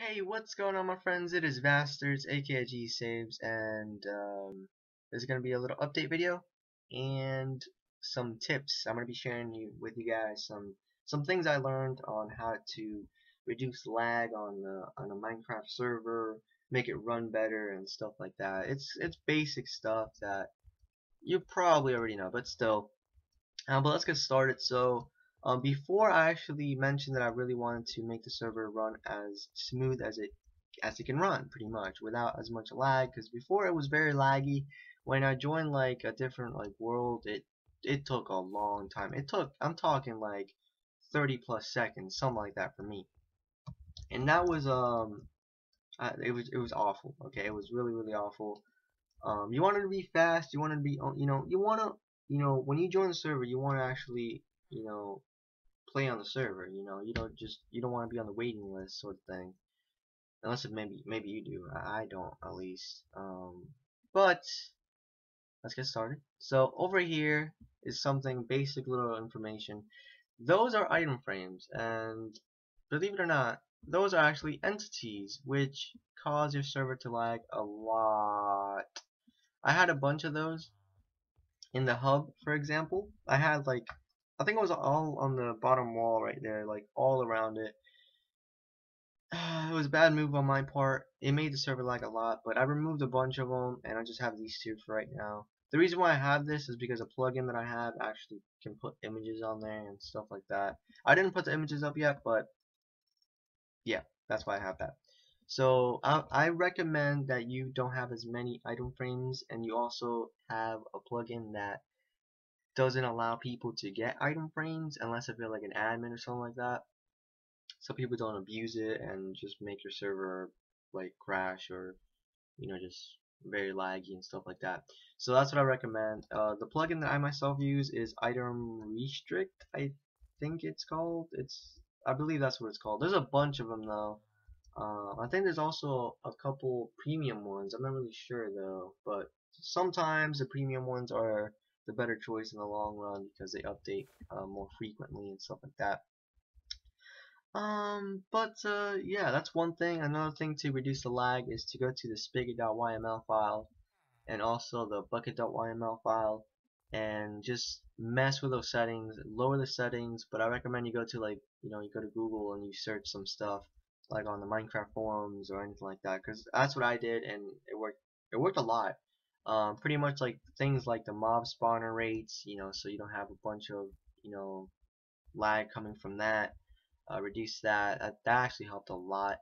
Hey, what's going on, my friends? It is Vasterz, aka 𝐵𝓊𝓈𝒾𝓃𝓃𝓾𝓈, and this is gonna be a little update video and some tips. I'm gonna be sharing with you guys some things I learned on how to reduce lag on a Minecraft server, make it run better and stuff like that. It's basic stuff that you probably already know, but still. But let's get started. So, before I actually mentioned that I really wanted to make the server run as smooth as it can run, pretty much without as much lag. Because before it was very laggy. When I joined like a different like world, it took a long time. I'm talking like 30 plus seconds, something like that for me. And that was it was awful. Okay, it was really awful. You want it to be fast. You want it to be, you want to, when you join the server, you want to actually, play on the server. You don't want to be on the waiting list sort of thing. Unless maybe you do. I don't, at least. But let's get started. So over here is something basic, little information. Those are item frames, and believe it or not, those are actually entities which cause your server to lag a lot. I had a bunch of those in the hub, for example. I had like, I think it was all on the bottom wall right there, like all around it. It was a bad move on my part. It made the server lag a lot, but I removed a bunch of them, and I just have these two for right now. The reason why I have this is because a plugin that I have actually can put images on there and stuff like that. I didn't put the images up yet, but yeah, that's why I have that. So I recommend that you don't have as many item frames, and you also have a plugin that doesn't allow people to get item frames unless if you're like an admin or something like that, so people don't abuse it and just make your server like crash or just very laggy and stuff like that. So that's what I recommend. The plugin that I myself use is Item Restrict, I think it's called. I believe that's what it's called. There's a bunch of them though. I think there's also a couple premium ones. I'm not really sure though, but sometimes the premium ones are the better choice in the long run because they update more frequently and stuff like that. Yeah, that's one thing. Another thing to reduce the lag is to go to the spigot.yml file and also the bucket.yml file and just mess with those settings, lower the settings. But I recommend you go to like, you go to Google and you search some stuff like on the Minecraft forums or anything like that, because that's what I did and it worked. It worked a lot. Pretty much like things like the mob spawner rates, so you don't have a bunch of, lag coming from that. Reduce that. That actually helped a lot.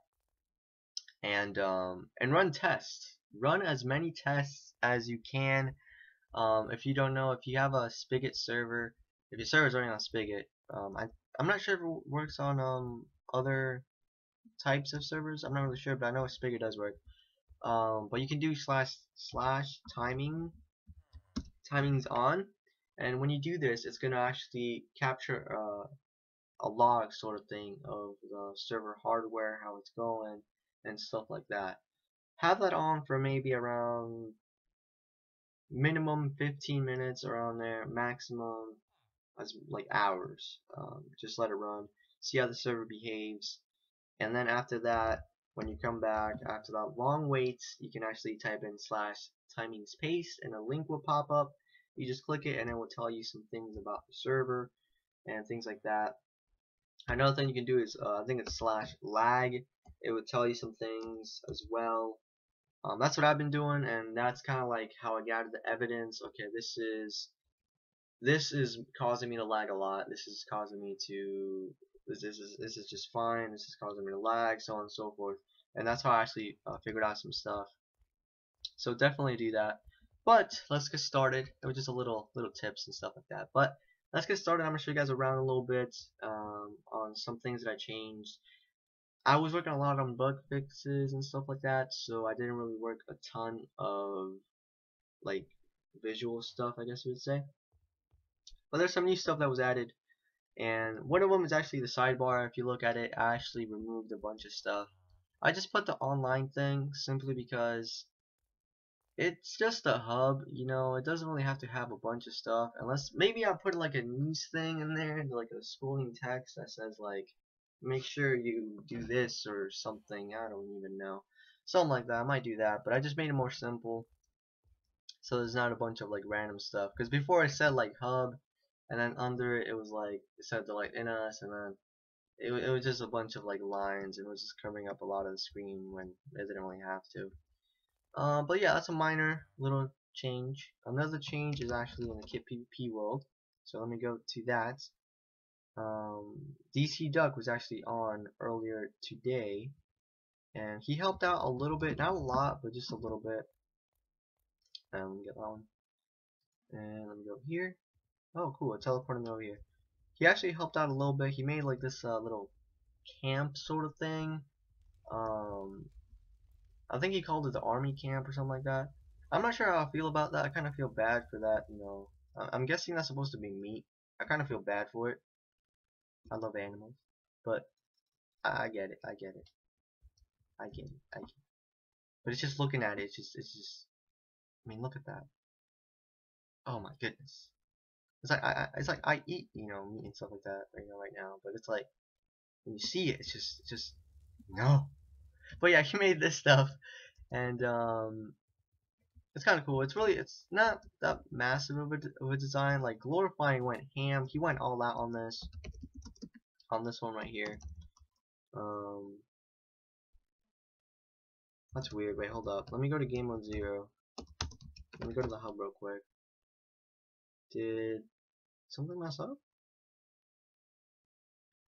And run tests. Run as many tests as you can. If you don't know, if you have a Spigot server, if your server is running on Spigot, I'm not sure if it works on other types of servers. I'm not really sure, but I know Spigot does work. But you can do slash timings on, and when you do this, it's gonna actually capture a log sort of thing of the server hardware, how it's going, and stuff like that. Have that on for maybe around minimum 15 minutes around there, maximum as like hours. Just let it run, see how the server behaves, and then after that, when you come back after that long wait, you can actually type in slash timings paste and a link will pop up. You just click it and it will tell you some things about the server and things like that. Another thing you can do is, I think it's slash lag. It would tell you some things as well. That's what I've been doing, and that's kind of like how I gathered the evidence. Okay, this is causing me to lag a lot. This is causing me to this is just fine. This is causing me to lag, so on and so forth. And that's how I actually figured out some stuff. So definitely do that. But let's get started. It was just a little tips and stuff like that. But let's get started. I'm gonna show you guys around a little bit on some things that I changed. I was working a lot on bug fixes and stuff like that, so I didn't really work a ton of like visual stuff, I guess you would say. But there's some new stuff that was added, and one of them is actually the sidebar. If you look at it, I actually removed a bunch of stuff. I just put the online thing simply because it's just a hub, it doesn't really have to have a bunch of stuff unless maybe I put like a news thing in there, like a scrolling text that says like make sure you do this or something. I don't even know. Something like that. I might do that, but I just made it more simple, so there's not a bunch of like random stuff. Because before I said like hub, and then under it, it was like it said the like in us, and then it was just a bunch of like lines, and it was just covering up a lot of the screen when it didn't really have to. But yeah, that's a minor little change. Another change is actually in the kit PvP world. So let me go to that. DC Duck was actually on earlier today, and he helped out a little bit, not a lot, but just a little bit. Let me get that one, and let me go here. Oh, cool! It teleported me over here. He actually helped out a little bit. He made like this little camp sort of thing. Um, I think he called it the army camp or something like that. I'm not sure how I feel about that. I kind of feel bad for that, you know. I'm guessing that's supposed to be meat. I kind of feel bad for it. I love animals, but I get it. I get it. I get it. I get it. But it's just looking at it. It's just. I mean, look at that. Oh my goodness. It's like I eat, you know, meat and stuff like that, right now. But it's like when you see it, it's just no. But yeah, he made this stuff, and it's kind of cool. It's not that massive of a design. Like Glorifying went ham. He went all out on this one right here. That's weird. Wait, hold up. Let me go to game mode 0. Let me go to the hub real quick. Did something mess up?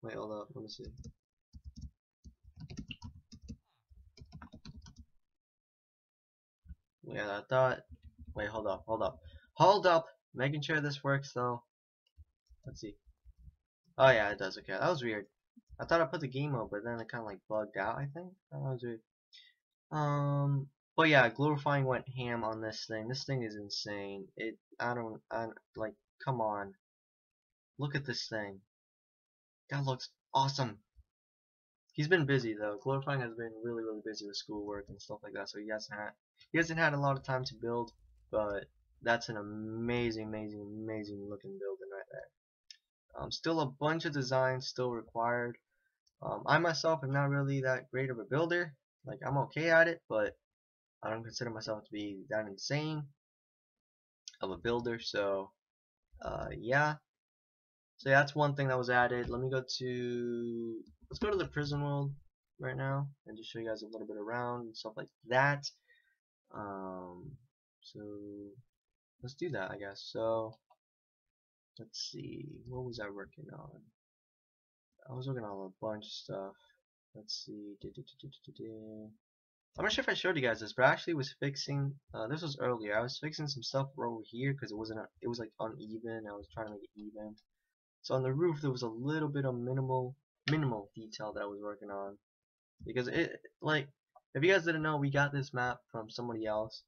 Wait, hold up. Let me see. Yeah, I thought. Wait, hold up. Hold up. Hold up. Making sure this works though. Let's see. Oh yeah, it does. Okay, that was weird. I thought I put the game mode, but then it kind of like bugged out. I think that was weird. But yeah, Glorifying went ham on this thing. This thing is insane. I like, come on. Look at this thing. That looks awesome. He's been busy though. Glorifying has been really busy with schoolwork and stuff like that, so he hasn't had a lot of time to build, but that's an amazing looking building right there. Still a bunch of designs still required. I myself am not really that great of a builder. Like, I'm okay at it, but I don't consider myself to be that insane of a builder. So yeah. So yeah, that's one thing that was added. Let's go to the prison world right now and just show you guys a little bit around and stuff like that. So let's do that, I guess. So let's see, what was I working on? I was working on a bunch of stuff. Let's see. I'm not sure if I showed you guys this, but I actually was fixing. This was earlier. I was fixing some stuff over here because it was like uneven. I was trying to make it even. So on the roof there was a little bit of minimal detail that I was working on, because like, if you guys didn't know, we got this map from somebody else,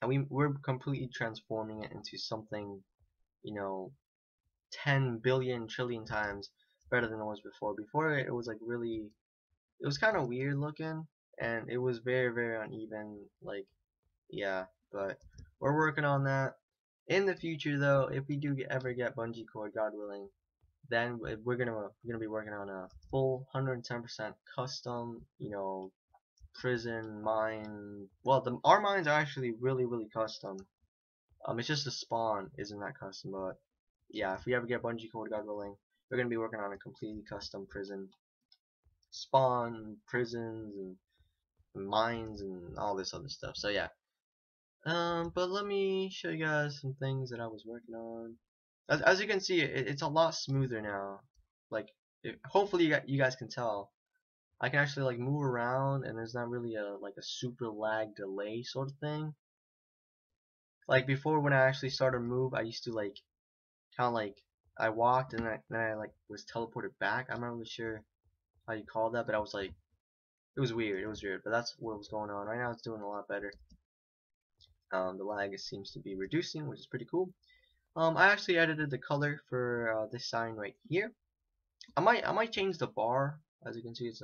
and we're completely transforming it into something, you know, 10 billion trillion times better than it was before. Before it was like really, it was kind of weird looking, and it was very uneven. Like, yeah, but we're working on that. In the future though, if we do ever get bungee cord, God willing, then we're gonna be working on a full 110% custom, you know, prison mine. Well, our mines are actually really custom. It's just the spawn isn't that custom, but yeah, if we ever get bungee cord, God willing, we're gonna be working on a completely custom prison spawn, prisons, and mines, and all this other stuff. So yeah. But let me show you guys some things that I was working on. As you can see, it's a lot smoother now. Like, hopefully you guys can tell. I can actually like move around, and there's not really a super lag delay sort of thing. Like before, when I actually started to move, I used to like kind of like I walked and then I like was teleported back. I'm not really sure how you call that, but I was like, it was weird. It was weird, but that's what was going on. Right now, it's doing a lot better. The lag seems to be reducing, which is pretty cool. I actually edited the color for this sign right here. I might change the bar. As you can see, it's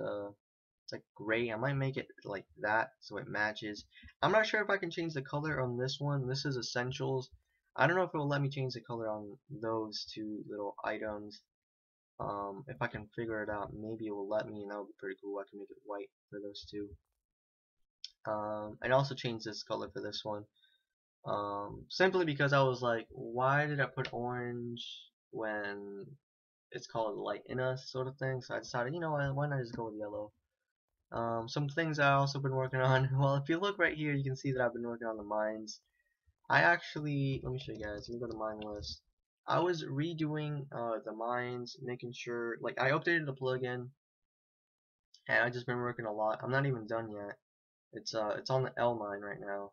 like gray. I might make it like that so it matches. I'm not sure if I can change the color on this one. This is essentials. I don't know if it will let me change the color on those two little items. If I can figure it out, maybe it will let me, and that would be pretty cool. I can make it white for those two. And also change this color for this one. Simply because I was like, why did I put orange when it's called light in us sort of thing? So I decided, you know what, why not just go with yellow? Some things I also been working on. Well, if you look right here, you can see that I've been working on the mines. I actually, let me show you guys. Let me go to mine list. I was redoing the mines, making sure, like I updated the plugin, and I've just been working a lot. I'm not even done yet. It's on the L mine right now,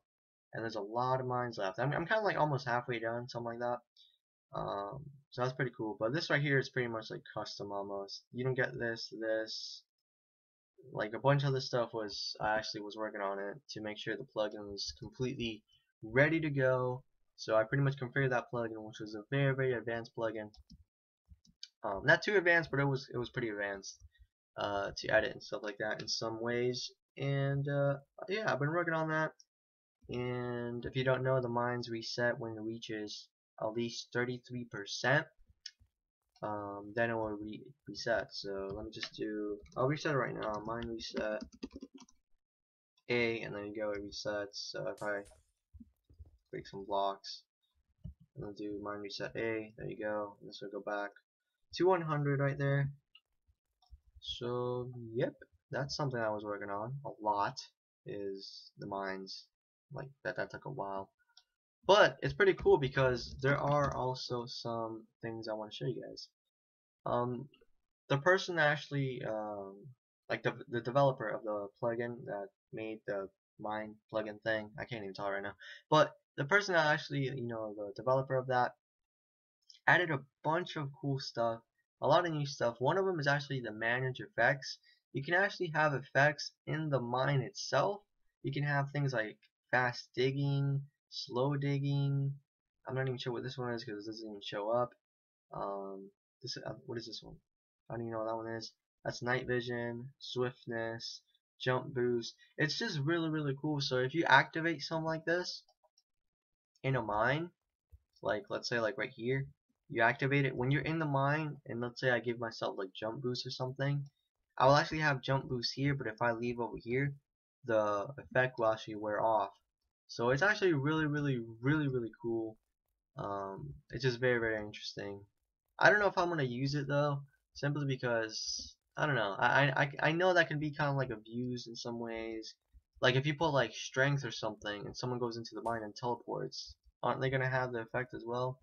and there's a lot of mines left. I'm kind of like almost halfway done, something like that. So that's pretty cool. But this right here is pretty much like custom almost. You don't get this, like a bunch of this stuff was, I actually was working on it to make sure the plugin was completely ready to go. So I pretty much configured that plugin, which was a very, very advanced plugin. Not too advanced, but it was pretty advanced to edit and stuff like that in some ways. And yeah, I've been working on that. And if you don't know, the mines reset when it reaches at least 33%. Then it will reset. So let me just do, I'll reset it right now. Mine reset A, and there you go, it resets. So if I break some blocks, and I'll do mine reset A, there you go, and this will go back to 100 right there. So yep, that's something I was working on a lot, is the mines. Like that took a while, but it's pretty cool because there are also some things I want to show you guys. The person that actually like the developer of the plugin that made the mine plugin thing, I can't even talk right now, but the person that actually, you know, the developer of that added a bunch of cool stuff, a lot of new stuff. One of them is actually the manage effects. You can actually have effects in the mine itself. You can have things like fast digging, slow digging. I'm not even sure what this one is because it doesn't even show up. What is this one? I don't even know what that one is. That's night vision, swiftness, jump boost. It's just really, really cool. So if you activate something like this in a mine, like let's say like right here, you activate it when you're in the mine, and let's say I give myself like jump boost or something, I will actually have jump boost here, but if I leave over here, the effect will actually wear off. So it's actually really, really, really, really cool. It's just very, very interesting. I don't know if I'm gonna use it though, simply because I don't know. I know that can be kind of like abused in some ways. Like if you put like strength or something, and someone goes into the mine and teleports, aren't they gonna have the effect as well?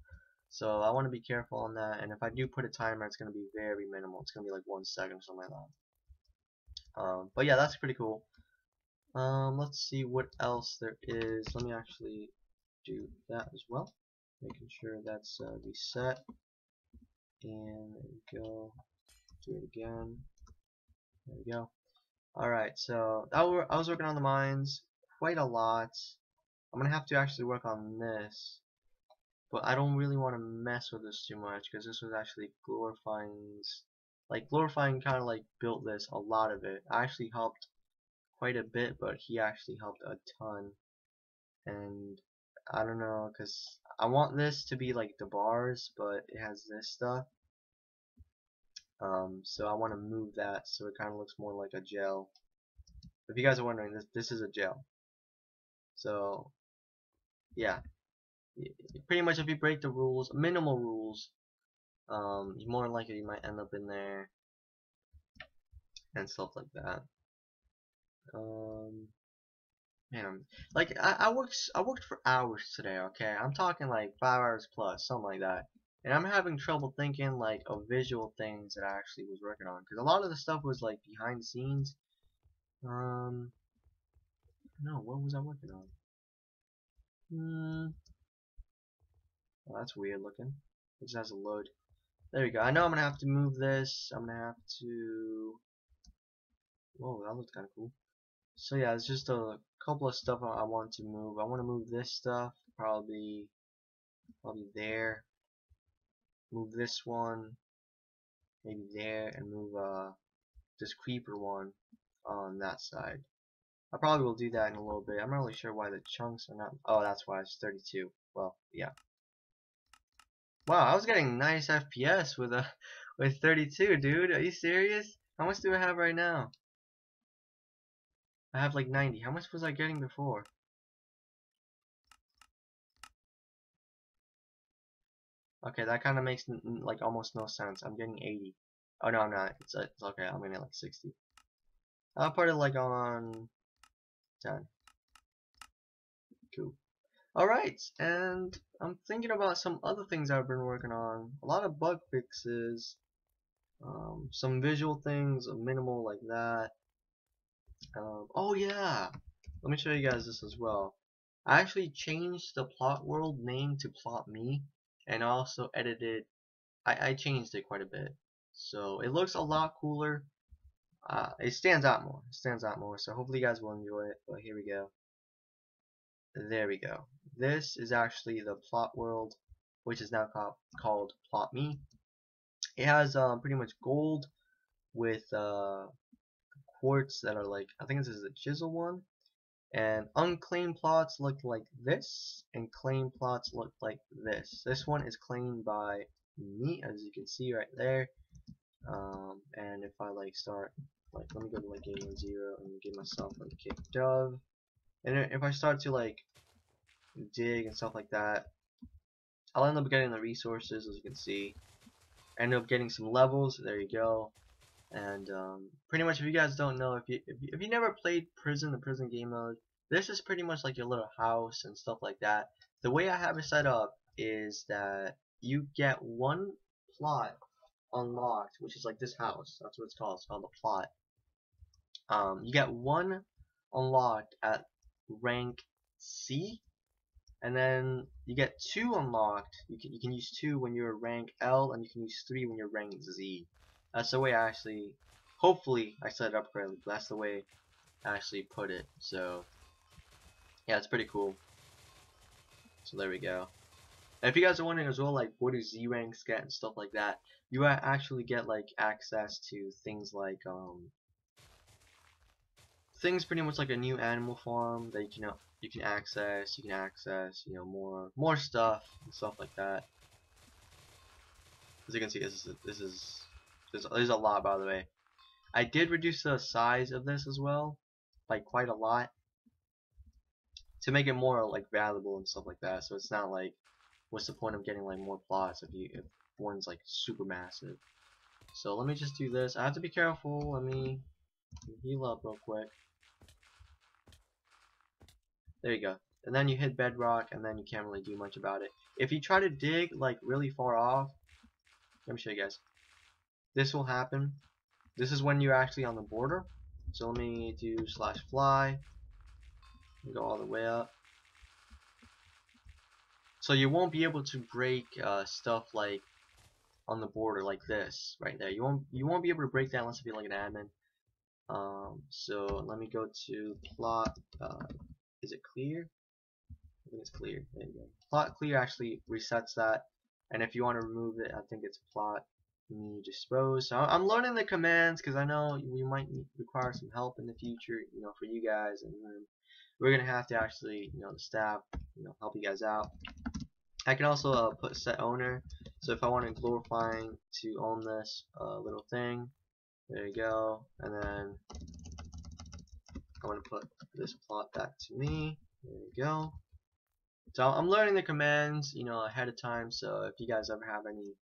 So I want to be careful on that. And if I do put a timer, it's gonna be very minimal. It's gonna be like 1 second or something like that. But yeah, that's pretty cool. Let's see what else there is. Let me actually do that as well, making sure that's reset. And there we go. Do it again. There we go. Alright, so I was working on the mines quite a lot. I'm gonna have to actually work on this, but I don't really want to mess with this too much because this was actually Glorifying kind of like built this, a lot of it. I actually helped quite a bit, but he actually helped a ton. And I don't know, because I want this to be like the bars, but it has this stuff. So I want to move that so it kind of looks more like a gel. If you guys are wondering, this is a gel. So yeah, pretty much if you break the rules, minimal rules, more likely you might end up in there and stuff like that. Man, like I worked for hours today. Okay, I'm talking like 5 hours plus, something like that. And I'm having trouble thinking like of visual things that I actually was working on, because a lot of the stuff was like behind the scenes. No, what was I working on? Oh, that's weird looking. It just has a load. There we go. I know I'm gonna have to move this. I'm gonna have to. Whoa, that looks kind of cool. So yeah, it's just a couple of stuff I want to move. I want to move this stuff, probably there. Move this one, maybe there, and move this creeper one on that side. I probably will do that in a little bit. I'm not really sure why the chunks are not. Oh, that's why it's 32. Well, yeah. Wow, I was getting nice FPS with With 32, dude. Are you serious? How much do I have right now? I have like 90. How much was I getting before? Okay, that kind of makes like almost no sense. I'm getting 80. Oh no, I'm not. It's okay. I'm getting like 60. I'll put it like on 10. Cool. Alright, and I'm thinking about some other things I've been working on. A lot of bug fixes, some visual things, minimal like that. Oh yeah, let me show you guys this as well. I actually changed the plot world name to plot me, and also edited. I changed it quite a bit, so it looks a lot cooler. It stands out more. It stands out more. So hopefully you guys will enjoy it. But here we go. There we go. This is actually the plot world, which is now called Plot Me. It has pretty much gold with quartz that are like, I think this is a chisel one. And unclaimed plots look like this, and claimed plots look like this. This one is claimed by me, as you can see right there. And if I like start, like, let me go to like game 0 and give myself like kick dove. And if I start to like dig and stuff like that, I'll end up getting the resources, as you can see. I end up getting some levels. There you go. And pretty much, if you guys don't know, if you never played the prison game mode, this is pretty much like your little house and stuff like that. The way I have it set up is that you get one plot unlocked, which is like this house. That's what it's called. It's called a plot. You get one unlocked at rank C, and then you get 2 unlocked. You can use 2 when you're rank L, and you can use 3 when you're rank Z. That's the way I actually, hopefully I set it up correctly, but that's the way I actually put it. So yeah, it's pretty cool. So there we go. And if you guys are wondering as well, like, what do Z ranks get and stuff like that, you actually get like access to things like things pretty much like a new animal farm that you can access. You can access, you know, more stuff and stuff like that. As you can see, there's a lot, by the way. I did reduce the size of this as well, like quite a lot, to make it more like valuable and stuff like that. So it's not like, what's the point of getting like more plots if one's like super massive. So let me just do this. I have to be careful. Let me heal up real quick. There you go. And then you hit bedrock, and then you can't really do much about it. If you try to dig like really far off, let me show you guys. This will happen. This is when you're actually on the border. So let me do /fly and go all the way up. So you won't be able to break stuff like on the border like this right there. You won't be able to break that unless you be like an admin. So let me go to plot. Is it clear? I think it's clear. There you go. Plot clear actually resets that, and if you want to remove it, I think it's plot me dispose. So I'm learning the commands because I know we might require some help in the future, you know, for you guys, and we're gonna have to actually, you know, the staff, you know, help you guys out. I can also put set owner. So if I want to glorifying to own this little thing, there you go, and then I want to put this plot back to me. There you go. So I'm learning the commands, you know, ahead of time. So if you guys ever have any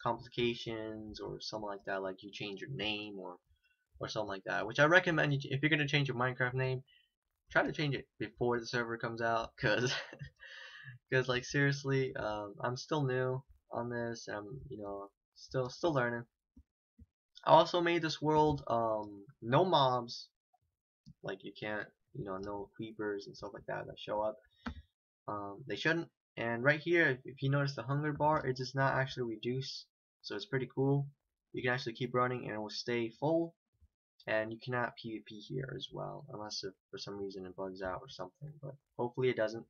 complications or something like that, like you change your name or something like that, which I recommend you, if you're gonna change your Minecraft name, try to change it before the server comes out, cause like seriously, I'm still new on this, and I'm, you know, still learning. I also made this world no mobs, like you can't, you know, no creepers and stuff like that show up. They shouldn't. And right here, if you notice the hunger bar, it does not actually reduce, so it's pretty cool. You can actually keep running and it will stay full, and you cannot PvP here as well, unless if for some reason it bugs out or something, but hopefully it doesn't.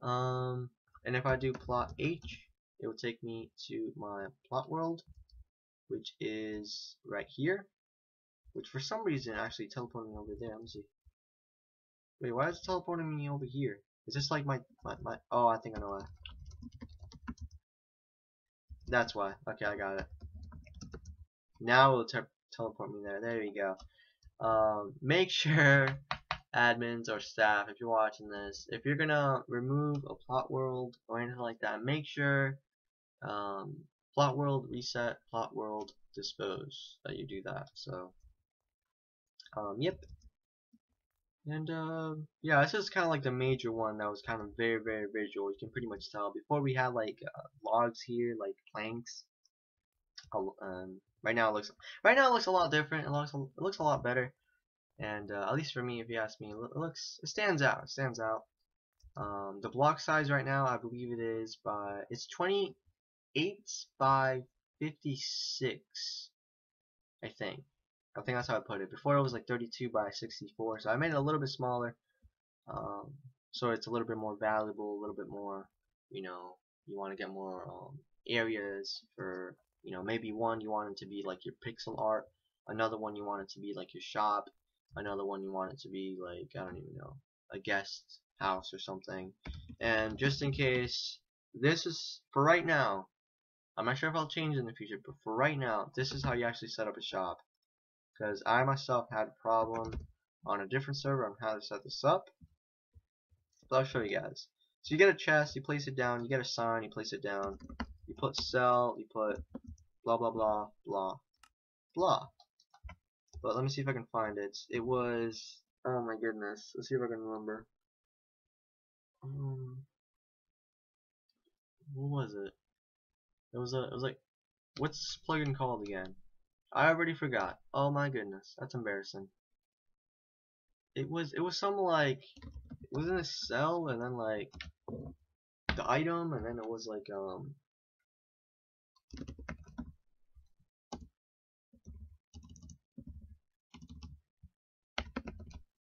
And if I do plot H, it will take me to my plot world, which is right here, which for some reason actually teleported me over there. Let me see. Wait, why is it teleporting me over here? Is this like my oh, I think I know why. That's why. Okay, I got it. Now it'll teleport me there. There you go. Make sure admins or staff, if you're watching this, if you're gonna remove a plot world or anything like that, make sure plot world reset, plot world dispose, that you do that. So yep. And yeah, this is kind of like the major one that was kind of very visual. You can pretty much tell. Before we had like logs here, like planks. Right now it looks a lot different. It looks a lot better. And at least for me, if you ask me, it stands out. It stands out. The block size right now, I believe it's 28 by 56. I think that's how I put it. Before it was like 32 by 64, so I made it a little bit smaller, so it's a little bit more valuable, a little bit more, you want to get more areas for, maybe one you want it to be like your pixel art, another one you want it to be like your shop, another one you want it to be like, I don't even know, a guest house or something. And just in case, this is for right now. I'm not sure if I'll change in the future, but for right now, this is how you actually set up a shop. Because I myself had a problem on a different server on how to set this up. So I'll show you guys. So you get a chest, you place it down, you get a sign, you place it down, you put sell, you put blah blah blah blah blah. But let me see if I can find it. It was, oh my goodness, let's see if I can remember. What was it? It was like, what's this plugin called again? I already forgot. Oh my goodness, that's embarrassing. It was some like, it was in a cell, and then like the item, and then it was like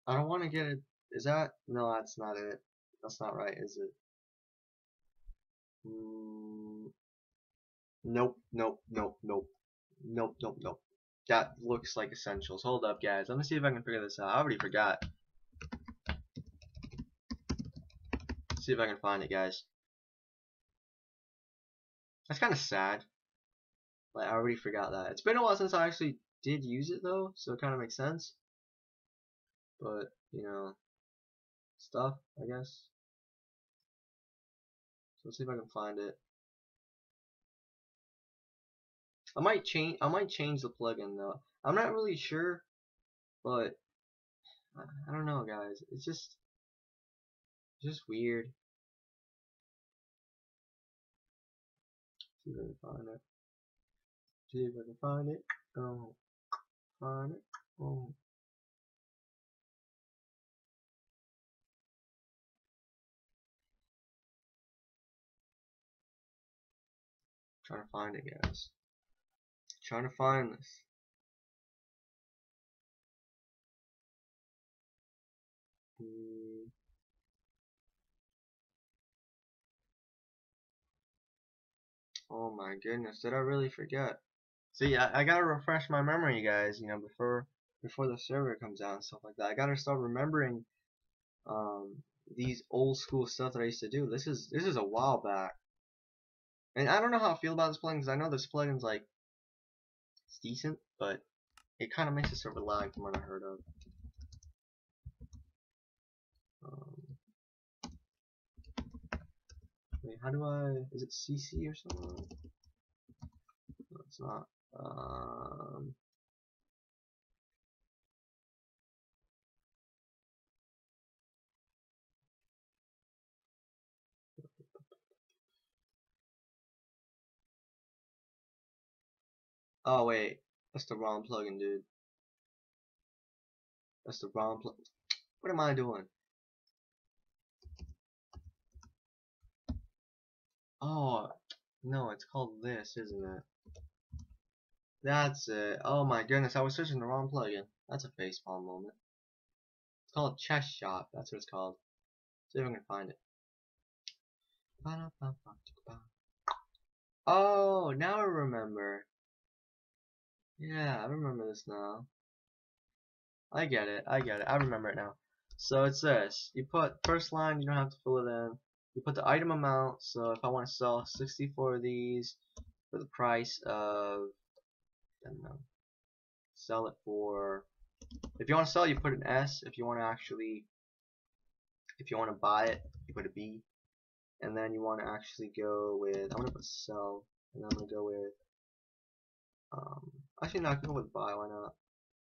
I don't want to get it. Is that, no? That's not it. That's not right, is it? Nope. That looks like essentials. Hold up, guys. Let me see if I can figure this out. I already forgot. Let's see if I can find it, guys. That's kind of sad. Like, I already forgot that. It's been a while since I actually did use it, though, so it kind of makes sense. But, stuff, I guess. So let's see if I can find it. I might change the plugin though. I'm not really sure, but I don't know, guys. It's just weird. See if I can find it. See if I can find it. Oh, find it. Oh. Trying to find it, guys. Trying to find this. Oh my goodness, did I really forget? See, I gotta refresh my memory, guys. Before the server comes out and stuff like that. I gotta start remembering these old school stuff that I used to do. This is a while back, and I don't know how I feel about this plugin, because I know this plugin's like, it's decent, but it kind of makes the server lag from what I heard of. Wait, how do I? Is it CC or something? No, it's not. Oh wait, that's the wrong plugin, dude. That's the wrong plugin. What am I doing? Oh, no, it's called this, isn't it? That's it. Oh my goodness, I was searching the wrong plugin. That's a facepalm moment. It's called Chest Shop. That's what it's called. See if I can find it. Oh, now I remember. Yeah, I remember this now. I get it. I remember it now. So it's this. You put first line, you don't have to fill it in. You put the item amount. So if I want to sell 64 of these for the price of then sell it for, if you want to sell, you put an S. If you want to buy it, you put a B. And then you want to actually go with, I'm going to put sell, and then I'm going to go with, actually no, I can go with buy, why not?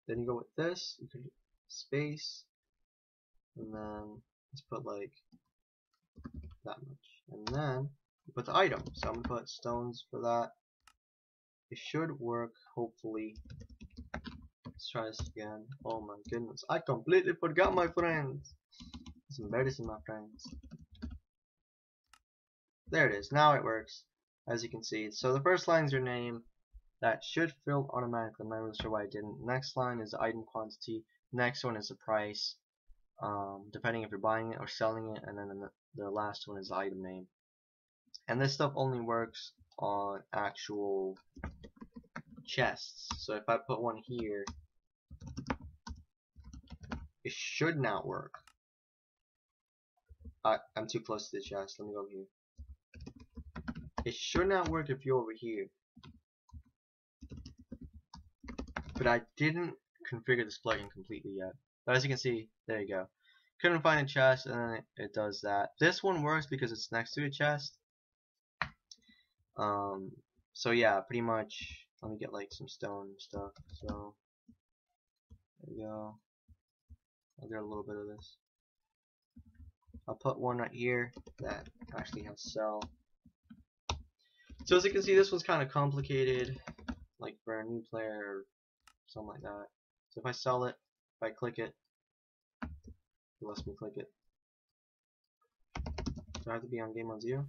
Then you go with this, you can space, and then let's put like that much. And then you put the item. So I'm going to put stones for that. It should work, hopefully. Let's try this again. Oh my goodness, I completely forgot, my friends. It's embarrassing, my friends. There it is. Now it works, as you can see. So the first line is your name. That should fill automatically. I'm not really sure why it didn't. Next line is the item quantity. Next one is the price, depending if you're buying it or selling it. And then the last one is the item name. And this stuff only works on actual chests. So if I put one here, it should not work. I'm too close to the chest. Let me go here. It should not work if you're over here. But I didn't configure this plugin completely yet. But as you can see, there you go. Couldn't find a chest, and then it does that. This one works because it's next to a chest. So yeah, pretty much. Let me get like some stone stuff. So there we go. I'll get a little bit of this. I'll put one right here that actually has sell. So as you can see, this one's kind of complicated, like for a new player or something like that. So if I sell it, if I click it, it lets me click it. Do I have to be on game on 0?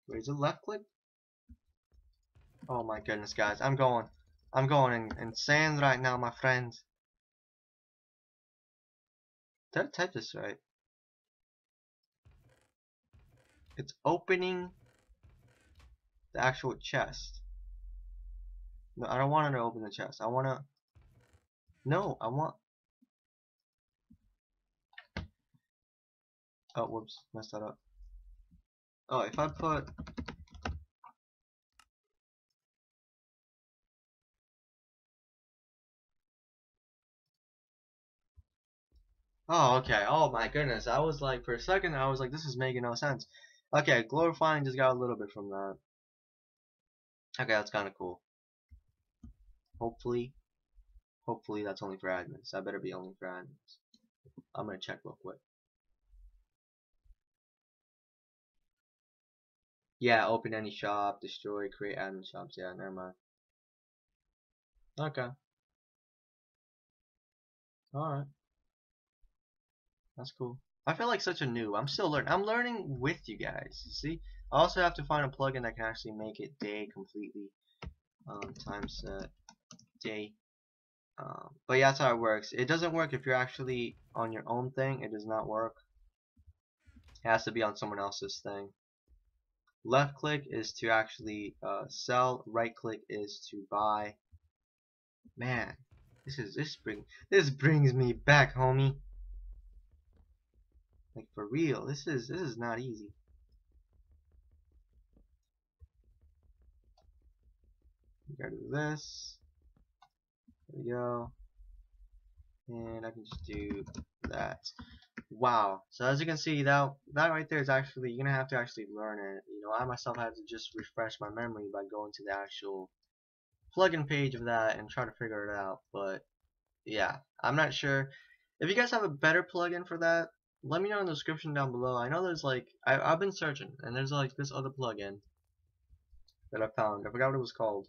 Wait, is it left click? Oh my goodness, guys, I'm going insane right now, my friends. Did I type this right? It's opening the actual chest. No, I don't want it to open the chest. I want to. No, I want. Oh, whoops, messed that up. Oh, if I put. Oh, okay. Oh my goodness. I was like, for a second, I was like, this is making no sense. Okay, glorifying just got a little bit from that. Okay, that's kind of cool. Hopefully that's only for admins. That better be only for admins. I'm gonna check real quick. Yeah, open any shop, destroy, create admin shops. Yeah, never mind. Okay. Alright. That's cool. I feel like such a noob. I'm still learning. I'm learning with you guys. See? I also have to find a plugin that can actually make it day completely. Time set day. But yeah, that's how it works. It doesn't work if you're actually on your own thing. It does not work. It has to be on someone else's thing. Left click is to actually sell. Right click is to buy. Man, this brings me back, homie. Like for real, this is not easy. We gotta do this. There we go. And I can just do that. Wow. So as you can see, that right there is actually, you're gonna have to actually learn it. You know, I myself had to just refresh my memory by going to the actual plugin page of that and try to figure it out. But yeah, I'm not sure. If you guys have a better plugin for that, let me know in the description down below. I know there's like, I've been searching, and there's like this other plugin that I found. I forgot what it was called,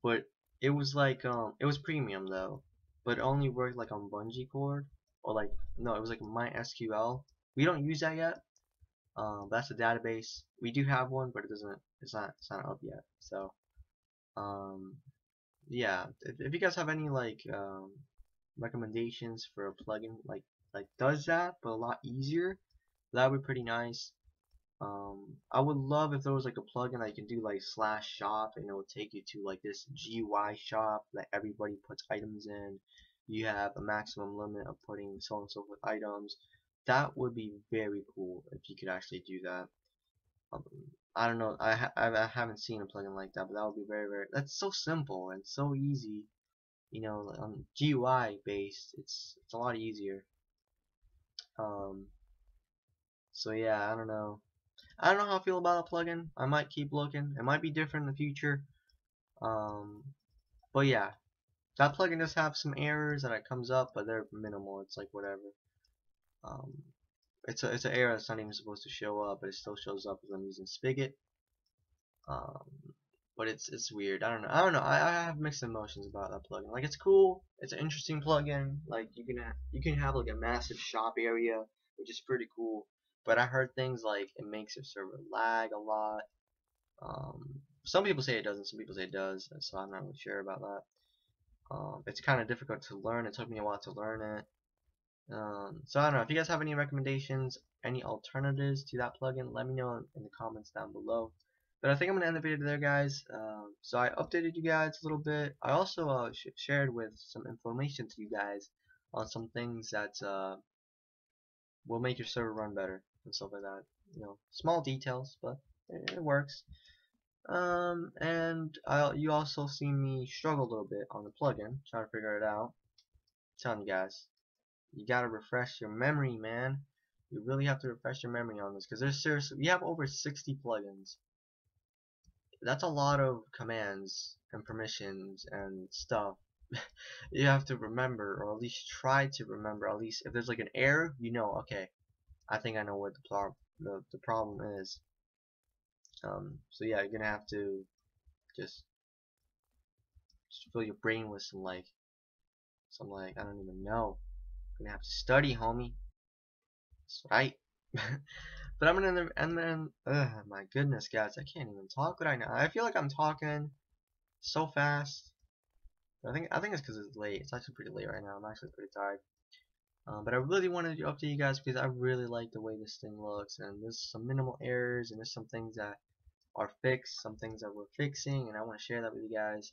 but it was like it was premium though, but it only worked like on Bungee Cord, or like, no, it was like MySQL. We don't use that yet. That's a database. We do have one, but it's not up yet. So yeah, if you guys have any like recommendations for a plugin like does that but a lot easier, that would be pretty nice. I would love if there was like a plugin that you can do like /shop and it will take you to like this GUI shop that everybody puts items in. You have a maximum limit of putting so and so forth items. that would be very cool if you could actually do that. I don't know. I haven't seen a plugin like that, but that would be very. That's so simple and so easy. You know, on GUI based, it's a lot easier. So yeah, I don't know. I don't know how I feel about a plugin. I might keep looking. It might be different in the future. But yeah, that plugin does have some errors that it comes up, but they're minimal. It's like whatever. It's an error that's not even supposed to show up, but it still shows up because I'm using Spigot. But it's weird. I don't know. I have mixed emotions about that plugin. Like, it's cool. It's an interesting plugin. Like, you can have like a massive shop area, which is pretty cool. But I heard things like it makes your server lag a lot. Some people say it doesn't. Some people say it does. So I'm not really sure about that. It's kind of difficult to learn. It took me a while to learn it. So I don't know. If you guys have any recommendations, any alternatives to that plugin, let me know in the comments down below. But I think I'm going to end the video there, guys. So I updated you guys a little bit. I also shared with some information to you guys on some things that will make your server run better and stuff like that. You know, small details, but it works. And you also see me struggle a little bit on the plugin, trying to figure it out. I'm telling you guys, you gotta refresh your memory, man. You really have to refresh your memory on this, because there's seriously, we have over 60 plugins. That's a lot of commands and permissions and stuff. You have to remember, or at least try to remember. At least if there's like an error, you know, okay, I think I know what the problem is. So yeah, you're gonna have to just fill your brain with some like I don't even know. You're gonna have to study, homie. That's right. But I'm gonna end then. My goodness, guys, I can't even talk right now. I feel like I'm talking so fast. I think it's because it's late. It's actually pretty late right now. I'm actually pretty tired. But I really wanted to update you guys because I really like the way this thing looks, and there's some minimal errors, and there's some things that are fixed, some things that we're fixing, and I want to share that with you guys.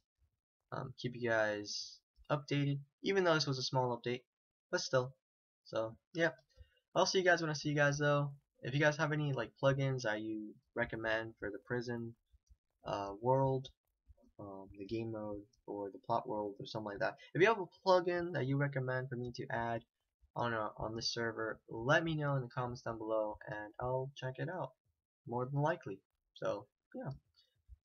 Keep you guys updated, even though this was a small update, but still. So yeah, I'll see you guys when I see you guys though. If you guys have any like plugins that you recommend for the prison world, the game mode, or the plot world, or something like that, if you have a plugin that you recommend for me to add on this server, let me know in the comments down below, and I'll check it out. More than likely. So yeah,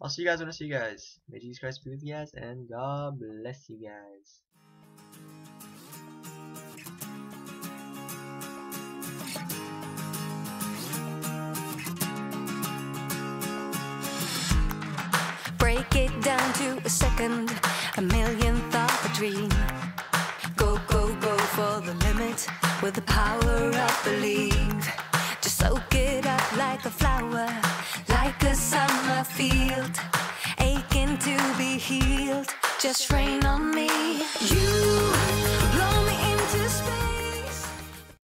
I'll see you guys when I see you guys. May Jesus Christ be with you guys, and God bless you guys. Break it down to a second, a millionth of a dream. Go, go, go for the limit with the power of believe. Just soak it up like a flower, like a summer field, aching to be healed. Just rain on me.